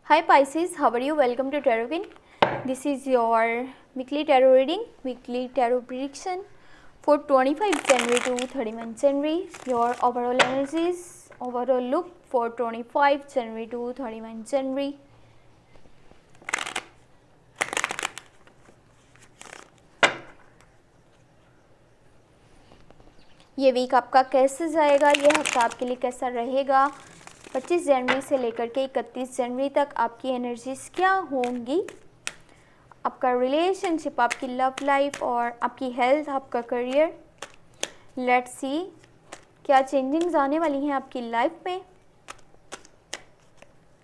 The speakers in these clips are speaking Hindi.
Hi Pisces, how are you? Welcome to Tarot. This is your weekly tarot reading, weekly tarot prediction for 25 January to 31 January. Your overall energies, overall look for 25 January to 31 January. ये वीक आपका कैसे जाएगा, ये हफ्ता आपके लिए कैसा रहेगा, 25 जनवरी से लेकर के 31 जनवरी तक आपकी एनर्जीज क्या होंगी, आपका रिलेशनशिप, आपकी लव लाइफ और आपकी हेल्थ, आपका करियर। लेट्स सी क्या चेंजिंग्स आने वाली हैं आपकी लाइफ में।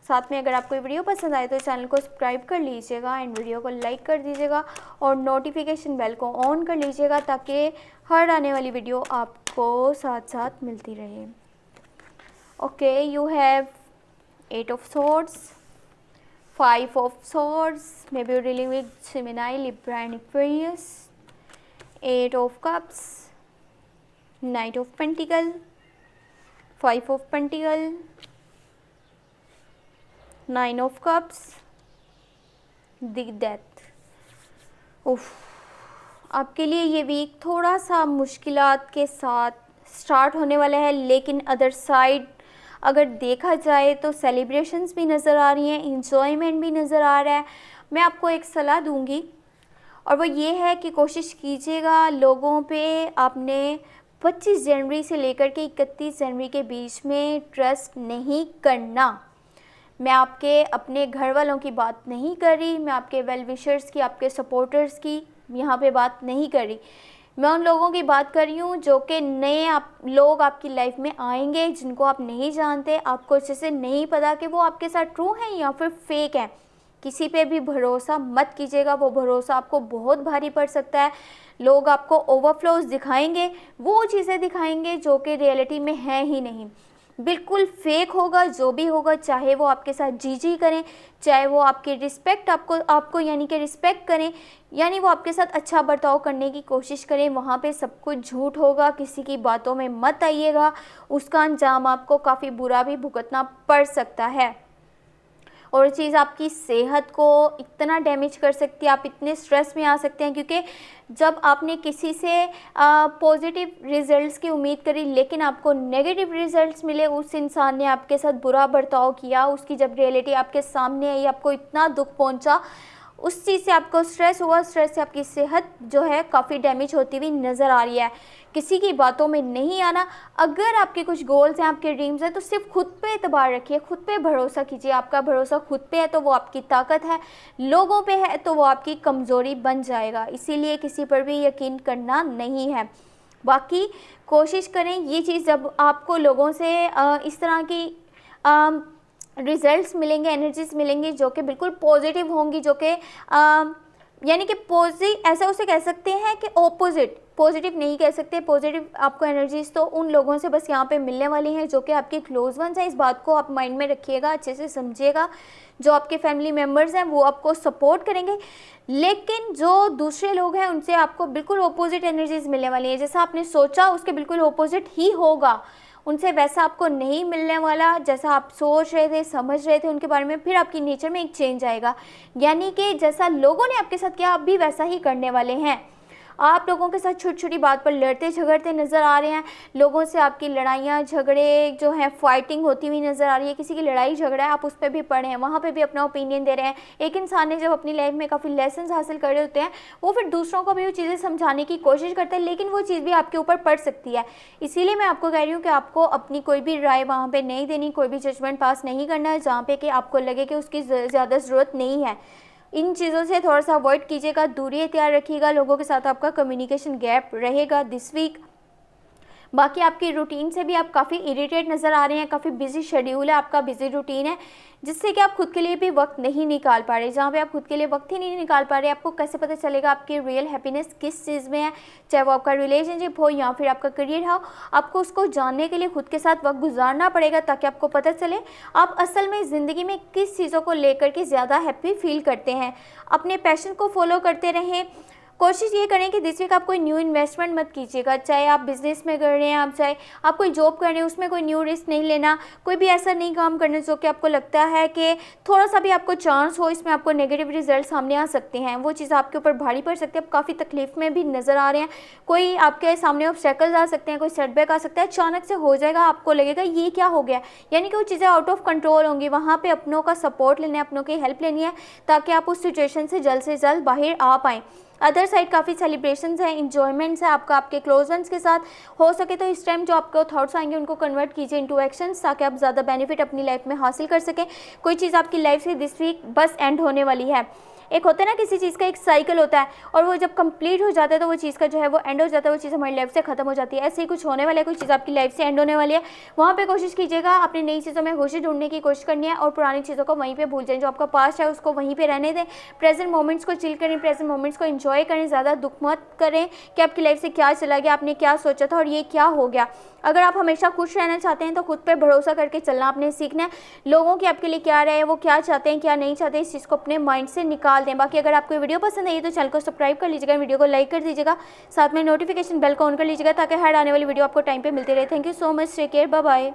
साथ में अगर आपको ये वीडियो पसंद आए तो चैनल को सब्सक्राइब कर लीजिएगा एंड वीडियो को लाइक कर दीजिएगा और नोटिफिकेशन बेल को ऑन कर लीजिएगा ताकि हर आने वाली वीडियो आपको साथ साथ मिलती रहे। Okay, you have 8 of Swords, 5 of Swords, maybe you're dealing with Gemini, Libra and Aquarius, 8 of Cups, Knight of Pentacle, 5 of Pentacle, 9 of Cups, the Death। उफ, आपके लिए ये वीक थोड़ा सा मुश्किलात के साथ स्टार्ट होने वाला है, लेकिन अदर साइड अगर देखा जाए तो सेलिब्रेशंस भी नज़र आ रही हैं, इंजॉयमेंट भी नज़र आ रहा है। मैं आपको एक सलाह दूंगी और वो ये है कि कोशिश कीजिएगा लोगों पे आपने 25 जनवरी से लेकर के 31 जनवरी के बीच में ट्रस्ट नहीं करना। मैं आपके अपने घर वालों की बात नहीं कर रही, मैं आपके वेल विशर्स की, आपके सपोर्टर्स की यहाँ पे बात नहीं कर रही। मैं उन लोगों की बात कर रही हूँ जो कि नए लोग आपकी लाइफ में आएंगे, जिनको आप नहीं जानते, आपको अच्छे से नहीं पता कि वो आपके साथ ट्रू हैं या फिर फेक हैं। किसी पे भी भरोसा मत कीजिएगा, वो भरोसा आपको बहुत भारी पड़ सकता है। लोग आपको ओवरफ्लोज दिखाएंगे, वो चीज़ें दिखाएंगे जो कि रियलिटी में है ही नहीं, बिल्कुल फेक होगा जो भी होगा। चाहे वो आपके साथ जी करें, चाहे वो आपकी रिस्पेक्ट आपको यानी कि रिस्पेक्ट करें, यानी वो आपके साथ अच्छा बर्ताव करने की कोशिश करें, वहाँ पे सब कुछ झूठ होगा। किसी की बातों में मत आइएगा, उसका अंजाम आपको काफ़ी बुरा भी भुगतना पड़ सकता है। और चीज़ आपकी सेहत को इतना डैमेज कर सकती है, आप इतने स्ट्रेस में आ सकते हैं, क्योंकि जब आपने किसी से पॉजिटिव रिजल्ट्स की उम्मीद करी लेकिन आपको नेगेटिव रिजल्ट्स मिले, उस इंसान ने आपके साथ बुरा बर्ताव किया, उसकी जब रियलिटी आपके सामने आई, आपको इतना दुख पहुंचा, उस चीज़ से आपको स्ट्रेस हुआ, स्ट्रेस से आपकी सेहत जो है काफ़ी डैमेज होती हुई नज़र आ रही है। किसी की बातों में नहीं आना। अगर आपके कुछ गोल्स हैं, आपके ड्रीम्स हैं, तो सिर्फ खुद पे एतबार रखिए, खुद पे भरोसा कीजिए। आपका भरोसा खुद पे है तो वो आपकी ताकत है, लोगों पे है तो वो आपकी कमज़ोरी बन जाएगा। इसीलिए किसी पर भी यकीन करना नहीं है। बाकी कोशिश करें ये चीज़, जब आपको लोगों से इस तरह की रिजल्ट्स मिलेंगे, एनर्जीज मिलेंगी जो कि बिल्कुल पॉजिटिव होंगी, जो कि यानी कि ऐसा उसे कह सकते हैं कि ऑपोजिट, पॉजिटिव नहीं कह सकते, पॉजिटिव आपको एनर्जीज तो उन लोगों से बस यहाँ पे मिलने वाली हैं जो कि आपके क्लोज वंस हैं। इस बात को आप माइंड में रखिएगा, अच्छे से समझिएगा। जो आपके फैमिली मेम्बर्स हैं वो आपको सपोर्ट करेंगे, लेकिन जो दूसरे लोग हैं उनसे आपको बिल्कुल ऑपोजिट एनर्जीज मिलने वाली है। जैसा आपने सोचा उसके बिल्कुल ऑपोजिट ही होगा, उनसे वैसा आपको नहीं मिलने वाला जैसा आप सोच रहे थे, समझ रहे थे उनके बारे में। फिर आपकी नेचर में एक चेंज आएगा, यानी कि जैसा लोगों ने आपके साथ किया आप भी वैसा ही करने वाले हैं। आप लोगों के साथ छोटी छोटी बात पर लड़ते झगड़ते नज़र आ रहे हैं, लोगों से आपकी लड़ाइयाँ झगड़े जो हैं फाइटिंग होती हुई नज़र आ रही है। किसी की लड़ाई झगड़ा है, आप उस पर भी पढ़े हैं, वहाँ पे भी अपना ओपिनियन दे रहे हैं। एक इंसान ने जब अपनी लाइफ में काफ़ी लेसन हासिल कर रहे होते हैं, वो फिर दूसरों को भी वो चीज़ें समझाने की कोशिश करते हैं, लेकिन वो चीज़ भी आपके ऊपर पड़ सकती है। इसीलिए मैं आपको कह रही हूँ कि आपको अपनी कोई भी राय वहाँ पर नहीं देनी, कोई भी जजमेंट पास नहीं करना है जहाँ पे कि आपको लगे कि उसकी ज़्यादा ज़रूरत नहीं है। इन चीज़ों से थोड़ा सा अवॉइड कीजिएगा, दूरी तैयार रखिएगा, लोगों के साथ आपका कम्युनिकेशन गैप रहेगा दिस वीक। बाकी आपकी रूटीन से भी आप काफ़ी इरिटेट नज़र आ रहे हैं, काफ़ी बिजी शेड्यूल है आपका, बिजी रूटीन है, जिससे कि आप खुद के लिए भी वक्त नहीं निकाल पा रहे। जहाँ पे आप खुद के लिए वक्त ही नहीं निकाल पा रहे, आपको कैसे पता चलेगा आपकी रियल हैप्पीनेस किस चीज़ में है, चाहे वो आपका रिलेशनशिप हो या फिर आपका करियर हो। आपको उसको जानने के लिए खुद के साथ वक्त गुजारना पड़ेगा ताकि आपको पता चले आप असल में ज़िंदगी में किस चीज़ों को लेकर के ज़्यादा हैप्पी फील करते हैं। अपने पैशन को फॉलो करते रहें, कोशिश ये करें कि दिस वीक आप कोई न्यू इन्वेस्टमेंट मत कीजिएगा, चाहे आप बिजनेस में कर रहे हैं, आप चाहे आप कोई जॉब कर रहे हैं, उसमें कोई न्यू रिस्क नहीं लेना। कोई भी ऐसा नहीं काम करना जो कि आपको लगता है कि थोड़ा सा भी आपको चांस हो इसमें आपको नेगेटिव रिजल्ट सामने आ सकते हैं, वो चीज़ आपके ऊपर भारी पड़ सकती है। आप काफ़ी तकलीफ में भी नज़र आ रहे हैं, कोई आपके सामने ऑब्स्टेकल्स आ सकते हैं, कोई सेटबैक आ सकता है, अचानक से हो जाएगा, आपको लगेगा ये क्या हो गया, यानी कि वो चीज़ें आउट ऑफ कंट्रोल होंगी। वहाँ पे अपनों का सपोर्ट लेना है, अपनों की हेल्प लेनी है, ताकि आप उस सिचुएशन से जल्द बाहर आ पाएँ। अदर साइड काफ़ी सेलिब्रेशंस हैं, इंजॉयमेंट्स है आपका आपके क्लोज वंस के साथ। हो सके तो इस टाइम जो आपको थॉट्स आएंगे उनको कन्वर्ट कीजिए इनटू एक्शंस, ताकि आप ज़्यादा बेनिफिट अपनी लाइफ में हासिल कर सकें। कोई चीज़ आपकी लाइफ से दिस वीक बस एंड होने वाली है। एक होता है ना, किसी चीज़ का एक साइकिल होता है और वो जब कंप्लीट हो जाता है तो वो चीज़ का जो है वो एंड हो जाता है, वो चीज़ हमारी लाइफ से ख़त्म हो जाती है। ऐसे ही कुछ होने वाला है, कोई चीज़ आपकी लाइफ से एंड होने वाली है। वहाँ पे कोशिश कीजिएगा अपनी नई चीज़ों में खुशी ढूंढने की कोशिश करनी है, और पुरानी चीज़ों को वहीं पे भूल जाएं। जो आपका पास्ट है उसको वहीं पे रहने दें, प्रेजेंट मोमेंट्स को चिल करें, प्रेजेंट मोमेंट्स को एंजॉय करें। ज़्यादा दुख मत करें कि आपकी लाइफ से क्या चला गया, आपने क्या सोचा था और ये क्या हो गया। अगर आप हमेशा खुश रहना चाहते हैं तो खुद पे भरोसा करके चलना आपने सीखना है। लोगों की आपके लिए क्या राय है, वो क्या चाहते हैं क्या नहीं चाहते, इस चीज़ को अपने माइंड से निकाल दें। बाकी अगर आपको वीडियो पसंद आई तो चैनल को सब्सक्राइब कर लीजिएगा, वीडियो को लाइक कर दीजिएगा, साथ में नोटिफिकेशन बेल को ऑन कर लीजिएगा ताकि हर आने वाली वीडियो आपको टाइम पे मिलती रहे। Thank you so much, take care, bye bye.